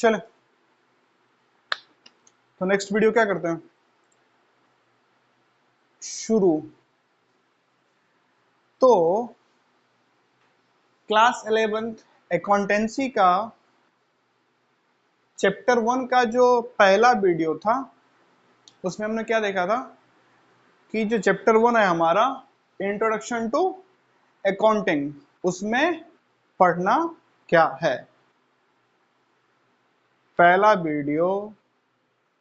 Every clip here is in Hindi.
चले तो नेक्स्ट वीडियो क्या करते हैं, शुरू। तो क्लास 11th अकाउंटेंसी का चैप्टर 1 का जो पहला वीडियो था उसमें हमने क्या देखा था कि जो चैप्टर 1 है हमारा इंट्रोडक्शन टू अकाउंटिंग, उसमें पढ़ना क्या है। पहला video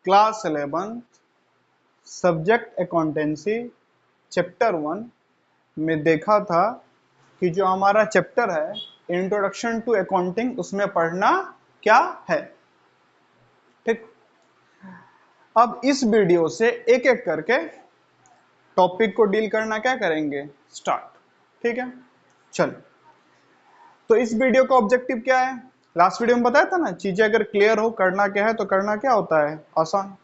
class 11 subject accountancy chapter 1 में देखा था कि जो हमारा चैप्टर है इंट्रोडक्शन टू अकाउंटिंग, उसमें पढ़ना क्या है। ठीक, अब इस वीडियो से एक एक करके टॉपिक को डील करना क्या करेंगे, स्टार्ट। ठीक है, चल। तो इस वीडियो का ऑब्जेक्टिव क्या है, लास्ट वीडियो में बताया था ना, चीजें अगर क्लियर हो करना क्या है तो करना क्या होता है, आसान।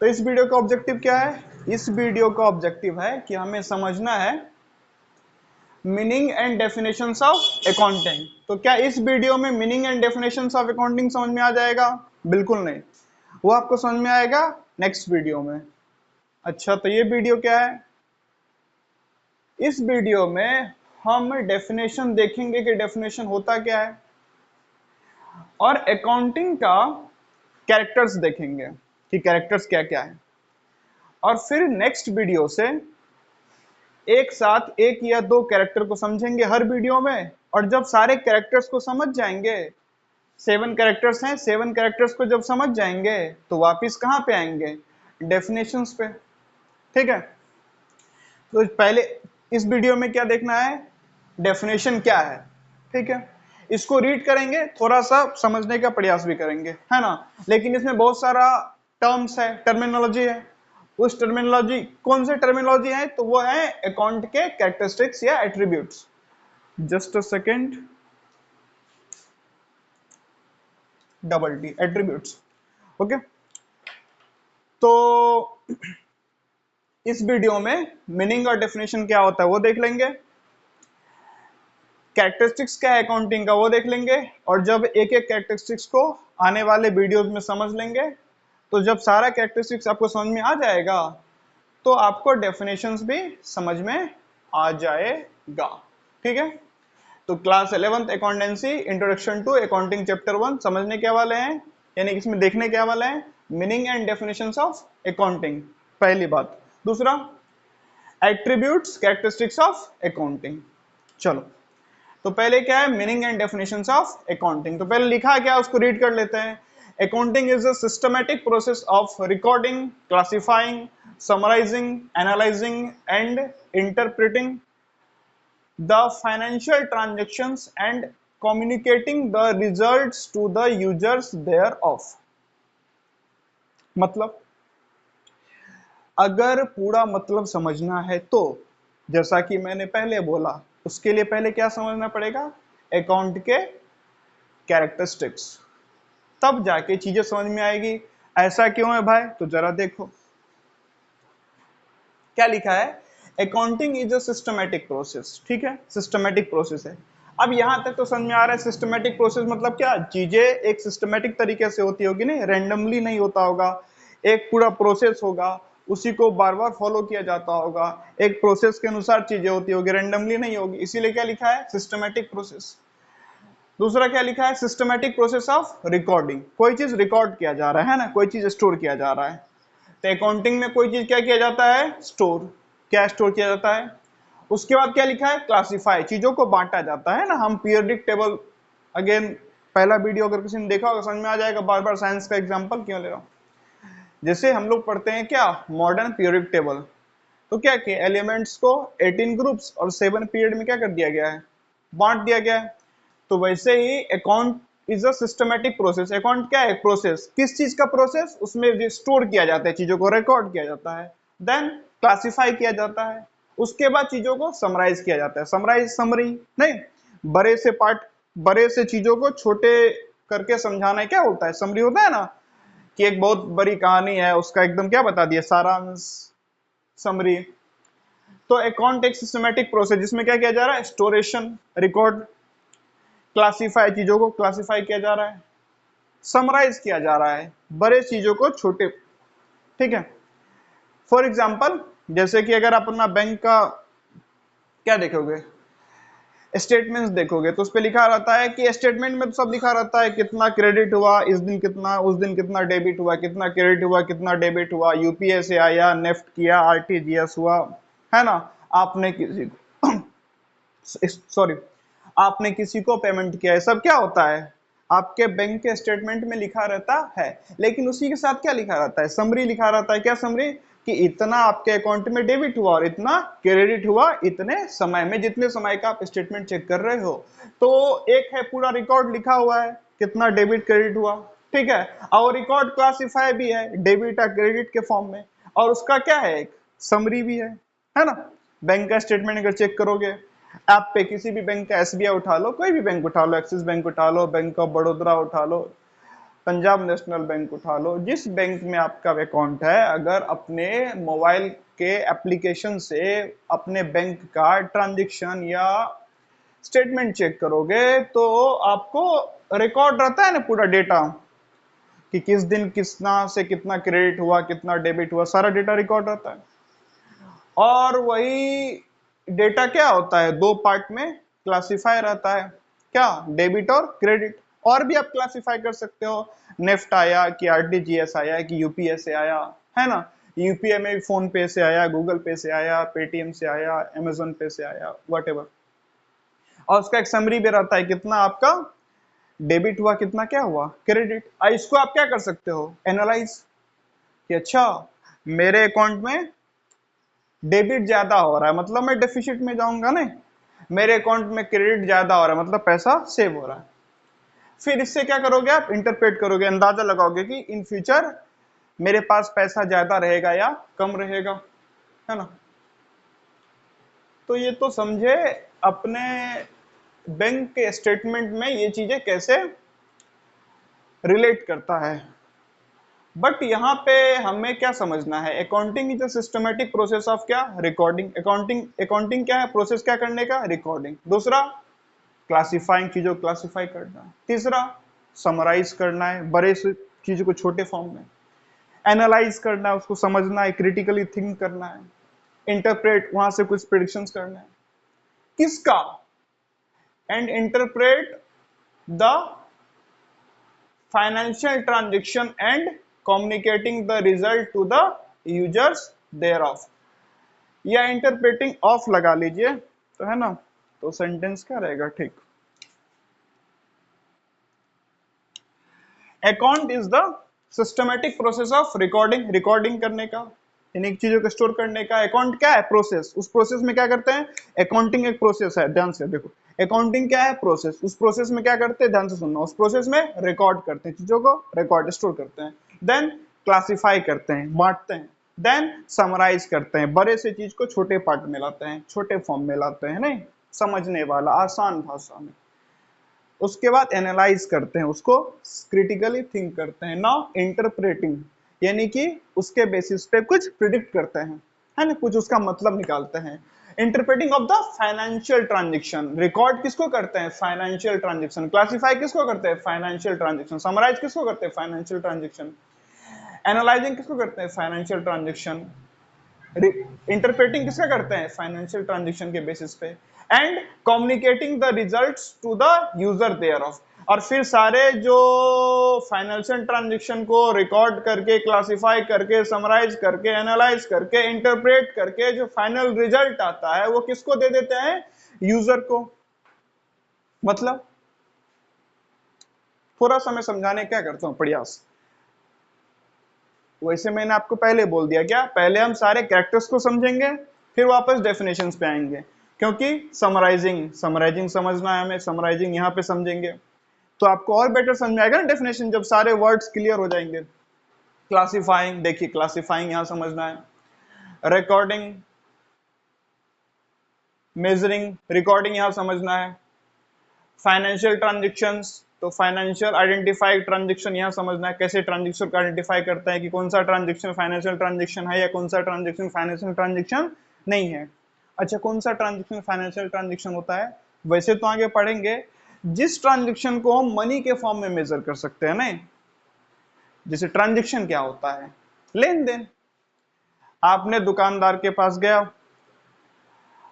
तो इस वीडियो का ऑब्जेक्टिव क्या है, इस वीडियो का ऑब्जेक्टिव है कि हमें समझना है meaning and definitions of accounting. तो क्या इस वीडियो में meaning and definitions of accounting समझ में आ जाएगा, बिल्कुल नहीं, वो आपको समझ में आएगा नेक्स्ट वीडियो में। अच्छा, तो ये वीडियो क्या है, इस वीडियो में हम डेफिनेशन देखेंगे कि डेफिनेशन होता क्या है, और अकाउंटिंग का कैरेक्टर्स देखेंगे कि कैरेक्टर्स क्या क्या है। और फिर नेक्स्ट वीडियो से एक साथ एक या दो कैरेक्टर को समझेंगे हर वीडियो में, और जब सारे कैरेक्टर्स को समझ जाएंगे, 7 कैरेक्टर्स हैं, 7 कैरेक्टर्स को जब समझ जाएंगे तो वापिस कहाँ पे आएंगे, डेफिनेशंस पे। ठीक है, तो पहले इस वीडियो में क्या देखना है, डेफिनेशन क्या है। ठीक है, इसको रीड करेंगे, थोड़ा सा समझने का प्रयास भी करेंगे, है ना। लेकिन इसमें बहुत सारा टर्म्स है, टर्मिनोलॉजी है। उस टर्मिनोलॉजी, कौन से टर्मिनोलॉजी है, तो वो है अकाउंट के कैरेक्टरिस्टिक्स या attributes. Just a second, double T, attributes. Okay, तो इस वीडियो में मीनिंग और डेफिनेशन क्या होता है वो देख लेंगे, कैरेक्टरिस्टिक्स क्या है अकाउंटिंग का वो देख लेंगे, और जब एक एक कैरेक्टरिस्टिक्स को आने वाले वीडियोस में समझ लेंगे, तो जब सारा कैरेक्टरिस्टिक्स आपको समझ में आ जाएगा तो आपको डेफिनेशंस भी समझ में आ जाएगा। ठीक है, तो class 11th accountancy introduction to accounting chapter 1 समझने क्या वाले हैं, यानी इसमें देखने क्या वाले हैं, meaning and definitions of accounting, पहली बात। दूसरा, एट्रीब्यूट्स कैरेक्टरिस्टिक्स ऑफ अकाउंटिंग। चलो, तो पहले क्या है, meaning and definitions of accounting. तो पहले लिखा क्या है उसको रीड कर लेते हैं। Accounting is a systematic process of recording, classifying, summarising, analysing and interpreting the financial transactions and communicating the results to the users thereof. मतलब, अगर पूरा मतलब समझना है तो जैसा कि मैंने पहले बोला, उसके लिए पहले क्या समझना पड़ेगा, अकाउंट के कैरेक्टरिस्टिक्स, तब जाके चीजें समझ में आएगी। ऐसा क्यों है भाई, तो जरा देखो क्या लिखा है, accounting is a systematic process. ठीक है, सिस्टमैटिक प्रोसेस है। अब यहां तक तो समझ में आ रहा है सिस्टमैटिक प्रोसेस मतलब क्या, चीजें एक सिस्टमैटिक तरीके से होती होगी, नहीं रैंडमली नहीं होता होगा, एक पूरा प्रोसेस होगा, उसी को बार बार फॉलो किया जाता होगा, एक प्रोसेस के अनुसार चीजें होती होगी, रैंडमली नहीं होगी, इसीलिए क्या लिखा है, सिस्टमैटिक प्रोसेस। दूसरा क्या लिखा है, सिस्टमैटिक प्रोसेस ऑफ रिकॉर्डिंग, कोई चीज रिकॉर्ड किया जा रहा है ना, कोई चीज स्टोर किया जा रहा है। तो अकाउंटिंग में कोई चीज क्या किया जाता है, स्टोर, क्या स्टोर किया जाता है। उसके बाद क्या लिखा है, क्लासिफाई, चीजों को बांटा जाता है ना, हम पीरियडिक टेबल, अगेन पहला वीडियो अगर किसी ने देखा होगा समझ में आ जाएगा, बार बार साइंस का एग्जांपल क्यों ले रहा हूं। जैसे हम लोग पढ़ते हैं क्या, मॉडर्न पीरियडिक टेबल, तो क्या कि एलिमेंट्स को 18 ग्रुप्स और 7 पीरियड में क्या कर दिया गया है, बांट दिया गया है। तो वैसे ही account is a systematic process. Account क्या है, प्रोसेस, किस चीज का प्रोसेस, उसमें स्टोर किया जाता है, चीजों को रिकॉर्ड किया जाता है, देन क्लासिफाई किया जाता है, उसके बाद चीजों को समराइज किया जाता है। समराइज, समरी नहीं, बड़े से पार्ट, बड़े से चीजों को छोटे करके समझाना क्या होता है, समरी होता है ना, कि एक बहुत बड़ी कहानी है उसका एकदम क्या बता दिया, सारांश, समरी। तो अकाउंट एक सिस्टमैटिक प्रोसेस जिसमें क्या किया जा रहा है, स्टोरेशन, रिकॉर्ड, क्लासिफाई, चीजों को क्लासिफाई किया जा रहा है, समराइज किया जा रहा है, बड़े चीजों को छोटे, ठीक है। फॉर एग्जाम्पल जैसे कि अगर आप अपना बैंक का क्या देखोगे, स्टेटमेंट्स देखोगे, तो उस पे लिखा रहता है कि स्टेटमेंट में तो सब लिखा रहता है कितना क्रेडिट हुआ इस दिन, कितना उस दिन, कितना डेबिट हुआ, कितना क्रेडिट हुआ, कितना डेबिट हुआ, यूपीआई से आया, नेफ्ट किया, आरटीजीएस हुआ, है ना, आपने किसी सॉरी आपने किसी को पेमेंट किया है, सब क्या होता है आपके बैंक के स्टेटमेंट में लिखा रहता है। लेकिन उसी के साथ क्या लिखा रहता है, समरी लिखा रहता है। क्या समरी, कि इतना आपके अकाउंट में डेबिट हुआ और इतना क्रेडिट हुआ इतने समय में, जितने समय का आप स्टेटमेंट चेक कर रहे हो। तो एक है पूरा रिकॉर्ड लिखा हुआ है कितना डेबिट क्रेडिट हुआ, ठीक है, और रिकॉर्ड क्लासिफाई भी है डेबिट या क्रेडिट के फॉर्म में, और उसका क्या है एक समरी भी है ना। बैंक का स्टेटमेंट अगर चेक करोगे ऐप पे, किसी भी बैंक का, एसबीआई उठा लो, कोई भी बैंक उठा लो, एक्सिस बैंक उठा लो, बैंक ऑफ बड़ौदा उठा लो, पंजाब नेशनल बैंक उठा लो, जिस बैंक में आपका अकाउंट है, अगर अपने मोबाइल के एप्लीकेशन से अपने बैंक का ट्रांजैक्शन या स्टेटमेंट चेक करोगे तो आपको रिकॉर्ड रहता है ना पूरा डेटा, कि किस दिन कितना से कितना क्रेडिट हुआ, कितना डेबिट हुआ, सारा डेटा रिकॉर्ड रहता है। और वही डेटा क्या होता है, दो पार्ट में क्लासिफाई रहता है, क्या, डेबिट और क्रेडिट। और भी आप क्लासिफाई कर सकते हो, नेफ्ट आया कि आरटीजीएस आया कि यूपीआई से आया, है ना, यूपीआई में भी फोन पे से आया, गूगल पे से आया, पेटीएम से आया, अमेजोन पे से आया, व्हाटएवर। और उसका एक समरी भी रहता है कितना आपका डेबिट हुआ, कितना क्या हुआ क्रेडिट। इसको आप क्या कर सकते हो, एनालाइज, कि अच्छा मेरे अकाउंट में डेबिट ज्यादा हो रहा है मतलब मैं डेफिसिट में जाऊंगा नहीं, मेरे अकाउंट में क्रेडिट ज्यादा हो रहा है मतलब पैसा सेव हो रहा है। फिर इससे क्या करोगे आप, इंटरप्रेट करोगे, अंदाजा लगाओगे कि इन फ्यूचर मेरे पास पैसा ज्यादा रहेगा या कम रहेगा, है ना। तो ये तो समझे अपने बैंक के स्टेटमेंट में ये चीजें कैसे रिलेट करता है। बट यहाँ पे हमें क्या समझना है, accounting is a systematic process of क्या, रिकॉर्डिंग। अकाउंटिंग, अकाउंटिंग क्या है, प्रोसेस क्या करने का, रिकॉर्डिंग। दूसरा क्लासिफाइंग, चीजों क्लासिफाई करना। तीसरा समराइज करना है, बड़े से चीजों को छोटे फॉर्म में। एनालाइज करना है, उसको समझना है, क्रिटिकली थिंक करना है। इंटरप्रेट, वहां से कुछ प्रिडिक्शंस करना है किसका, and interpret the financial transaction and communicating the result to the users thereof, या इंटरप्रेटिंग ऑफ लगा लीजिए तो, है ना, तो सेंटेंस क्या रहेगा, ठीक। Account is the systematic process of recording, recording करने का यानी चीजों को स्टोर करने का। अकाउंट क्या है, प्रोसेस। उस प्रोसेस में क्या करते हैं, अकाउंटिंग एक प्रोसेस है, ध्यान से देखो, अकाउंटिंग क्या है, प्रोसेस। उस प्रोसेस में क्या करते हैं, ध्यान से सुनना, उस प्रोसेस में रिकॉर्ड करते हैं, चीजों को रिकॉर्ड स्टोर करते हैं, देन क्लासिफाई करते हैं, बांटते हैं, देन समराइज करते हैं, बड़े से चीज को छोटे पार्ट में लाते हैं, छोटे फॉर्म में लाते हैं, नहीं समझने वाला आसान भाषा में। उसके बाद एनालाइज करते हैं, उसको क्रिटिकली थिंक करते हैं। नाउ इंटरप्रेटिंग यानी कि उसके बेसिस पे कुछ प्रिडिक्ट करते हैं, है ना, कुछ उसका मतलब निकालते हैं। Interpreting of the financial transaction, record किसको करते हैं, फाइनेंशियल ट्रांजेक्शन। क्लासिफाई किसको करते हैं, फाइनेंशियल ट्रांजेक्शन। समराइज किसको करते हैं, फाइनेंशियल ट्रांजेक्शन। एनालाइजिंग किसको करते हैं, फाइनेंशियल ट्रांजेक्शन। इंटरप्रेटिंग किसका करते हैं, फाइनेंशियल ट्रांजेक्शन के बेसिस पे। And communicating the results to the user thereof, और फिर सारे जो फाइनेंशियल ट्रांजेक्शन को रिकॉर्ड करके, क्लासिफाई करके, समराइज करके, एनालाइज करके, इंटरप्रेट करके जो फाइनल रिजल्ट आता है वो किसको दे देते हैं, यूजर को। मतलब थोड़ा सा मैं समझाने क्या करता हूं प्रयास। वैसे मैंने आपको पहले बोल दिया, क्या पहले हम सारे कैरेक्टर्स को समझेंगे फिर वापस डेफिनेशंस पे आएंगे, क्योंकि समराइजिंग समराइजिंग समझना है हमें, समराइजिंग यहाँ पे समझेंगे तो आपको और बेटर समझ में आएगा ना डेफिनेशन, जब सारे वर्ड्स क्लियर हो जाएंगे। क्लासिफाइंग, देखिए क्लासिफाइंग यहाँ समझना है, रिकॉर्डिंग, मेजरिंग, रिकॉर्डिंग यहाँ समझना है, फाइनेंशियल ट्रांजेक्शंस, तो फाइनेंशियल आइडेंटिफाई ट्रांजेक्शन यहाँ समझना है, कैसे ट्रांजेक्शन को आइडेंटिफाई करता है कि कौन सा ट्रांजेक्शन फाइनेंशियल ट्रांजेक्शन है या कौन सा ट्रांजेक्शन फाइनेंशियल ट्रांजेक्शन नहीं है। अच्छा, कौन सा ट्रांजेक्शन फाइनेंशियल ट्रांजेक्शन होता है, वैसे तो आगे पढ़ेंगे, जिस ट्रांजेक्शन को हम मनी के फॉर्म में मेजर कर सकते हैं, नहीं जैसे ट्रांजैक्शन क्या होता है, लेन देन। आपने दुकानदार के पास गया,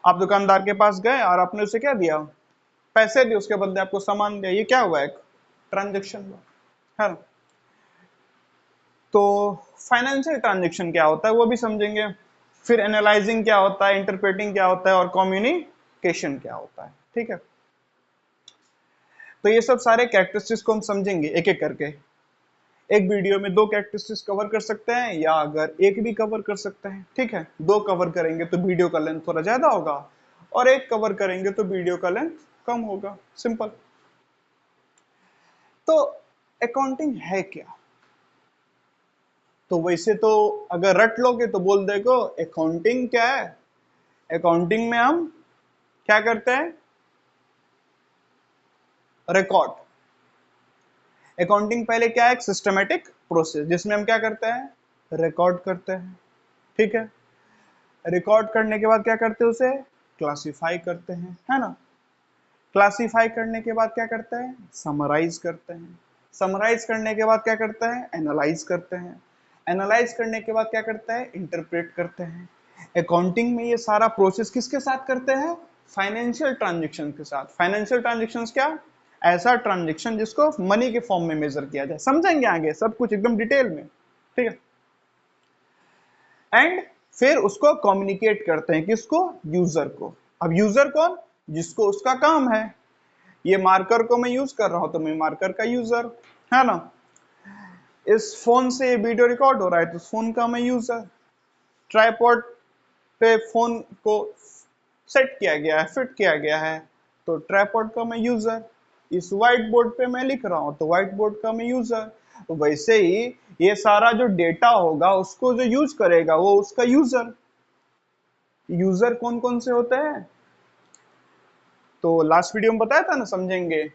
आप दुकानदार के पास गए और आपने उसे क्या दिया, पैसे दिए, उसके बदले आपको सामान दिया, ये क्या हुआ, एक ट्रांजैक्शन हुआ, है ना। तो फाइनेंशियल ट्रांजैक्शन क्या होता है वो भी समझेंगे, फिर एनालाइजिंग क्या होता है, इंटरप्रेटिंग क्या होता है, और कम्युनिकेशन क्या होता है, ठीक है। तो ये सब सारे कैरेक्टरिस्टिक्स को हम समझेंगे एक एक करके। एक वीडियो में दो कैरेक्टरिस्टिक्स कवर कर सकते हैं, या अगर एक भी कवर कर सकते हैं, ठीक है। दो कवर करेंगे तो वीडियो का लेंथ थोड़ा ज्यादा होगा, और एक कवर करेंगे तो वीडियो का लेंथ कम होगा, सिंपल। तो अकाउंटिंग है क्या, तो वैसे तो अगर रट लोगे तो बोल देखो अकाउंटिंग क्या है। अकाउंटिंग में हम क्या करते हैं, रिकॉर्ड। अकाउंटिंग पहले क्या है, एक सिस्टमेटिक प्रोसेस जिसमें हम क्या करते हैं, रिकॉर्ड करते हैं, ठीक है। रिकॉर्ड करने के बाद क्या करते हैं, उसे क्लासिफाई करते हैं, है ना। क्लासिफाई करने के बाद क्या करते हैं, समराइज करते हैं। समराइज करने के बाद क्या करते हैं, एनालाइज करते हैं। एनालाइज करने के बाद क्या करते हैं, इंटरप्रेट करते हैं। अकाउंटिंग में ये सारा प्रोसेस किसके साथ करते हैं, फाइनेंशियल ट्रांजेक्शन के साथ। फाइनेंशियल ट्रांजेक्शन क्या, ऐसा ट्रांजेक्शन जिसको मनी के फॉर्म में मेजर किया जाए, समझेंगे आगे सब कुछ एकदम डिटेल में, ठीक है। एंड फिर उसको कम्युनिकेट करते हैं, किसको, यूजर को। अब यूजर कौन, जिसको उसका काम है। ये मार्कर को मैं यूज कर रहा हूं तो मैं मार्कर का यूजर, है ना। इस फोन से ये वीडियो रिकॉर्ड हो रहा है तो फोन का मैं यूजर। ट्राइपॉड पे फोन को सेट किया गया है, फिट किया गया है, तो ट्राइपॉड का मैं यूजर। इस व्हाइट बोर्ड पे मैं लिख रहा हूं तो व्हाइट बोर्ड का मैं यूजर। तो वैसे ही ये सारा जो डेटा होगा उसको जो यूज करेगा वो उसका यूजर। यूजर कौन कौन से होते हैं, तो लास्ट वीडियो में बताया था ना, समझेंगे।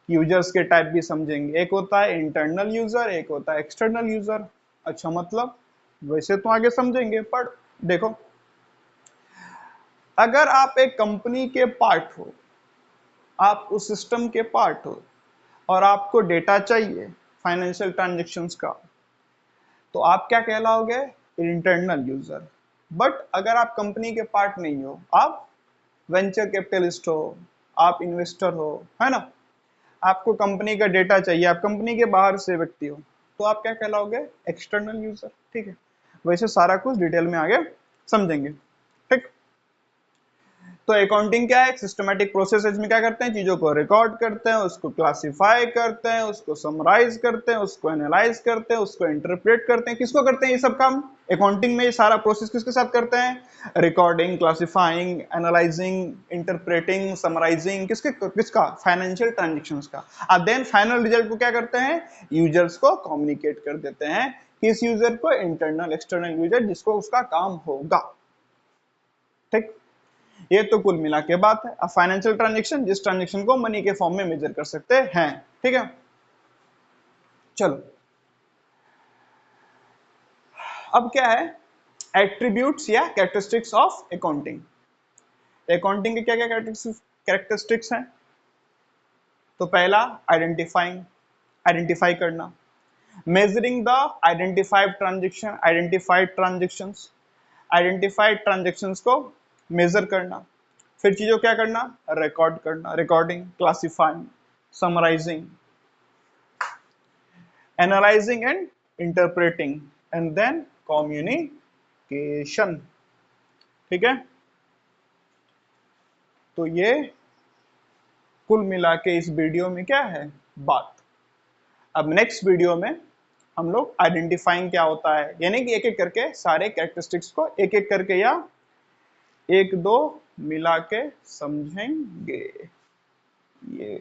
यूजर्स के टाइप भी समझेंगे, एक होता है इंटरनल यूजर, एक होता है एक्सटर्नल यूजर। अच्छा, मतलब वैसे तो आगे समझेंगे, पर देखो, अगर आप एक कंपनी के पार्ट हो, आप उस सिस्टम के पार्ट हो, और आपको डेटा चाहिए फाइनेंशियल ट्रांजेक्शन्स का, तो आप क्या कहलाओगे, इंटरनल यूजर। बट अगर आप कंपनी के पार्ट नहीं हो, आप वेंचर कैपिटलिस्ट हो, आप इन्वेस्टर हो, है ना, आपको कंपनी का डेटा चाहिए, आप कंपनी के बाहर से व्यक्ति हो, तो आप क्या कहलाओगे, एक्सटर्नल यूजर, ठीक है। वैसे सारा कुछ डिटेल में आगे समझेंगे, ठीक। तो अकाउंटिंग क्या है, एक सिस्टमेटिक प्रोसेस है, इसमें क्या करते हैं, चीजों को रिकॉर्ड करते हैं, उसको क्लासिफाई करते हैं, उसको समराइज करते हैं, उसको एनालाइज करते हैं, उसको इंटरप्रेट करते हैं। किसको करते हैं ये सब काम, अकाउंटिंग में ये सारा प्रोसेस किसके साथ करते हैं, recording, classifying, analysing, interpreting, summarising, किसका, फाइनेंशियल ट्रांजेक्शन्स का। और देन फाइनल रिजल्ट को क्या करते हैं, यूजर्स को कम्युनिकेट कर देते हैं। किस यूजर को, इंटरनल एक्सटर्नल यूजर, जिसको उसका काम होगा, ठीक। ये तो कुल मिला के बात है। अब फाइनेंशियल ट्रांजेक्शन, जिस ट्रांजेक्शन को मनी के फॉर्म में मेजर कर सकते हैं, ठीक है। चलो, अब क्या है, एट्रीब्यूट्स या कैरेक्टरिस्टिक्स ऑफ अकाउंटिंग। अकाउंटिंग के क्या क्या कैरेक्टरिस्टिक्स हैं, तो पहला, आइडेंटिफाइंग, आइडेंटिफाई करना। Measuring the identified transaction, identified transactions, identified transactions को मेजर करना। फिर चीजों क्या करना, रिकॉर्ड करना, recording, classifying, summarising, analysing and interpreting, and then communication, ठीक है। तो ये कुल मिला के इस वीडियो में क्या है बात। अब नेक्स्ट वीडियो में हम लोग आइडेंटिफाइंग क्या होता है, यानी कि एक एक करके सारे कैरेक्टरिस्टिक्स को एक एक करके या एक दो मिला के समझेंगे, ये,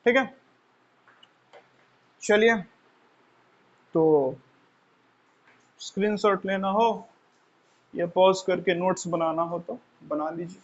ठीक है। चलिए, तो स्क्रीनशॉट लेना हो या पॉज करके नोट्स बनाना हो तो बना लीजिए।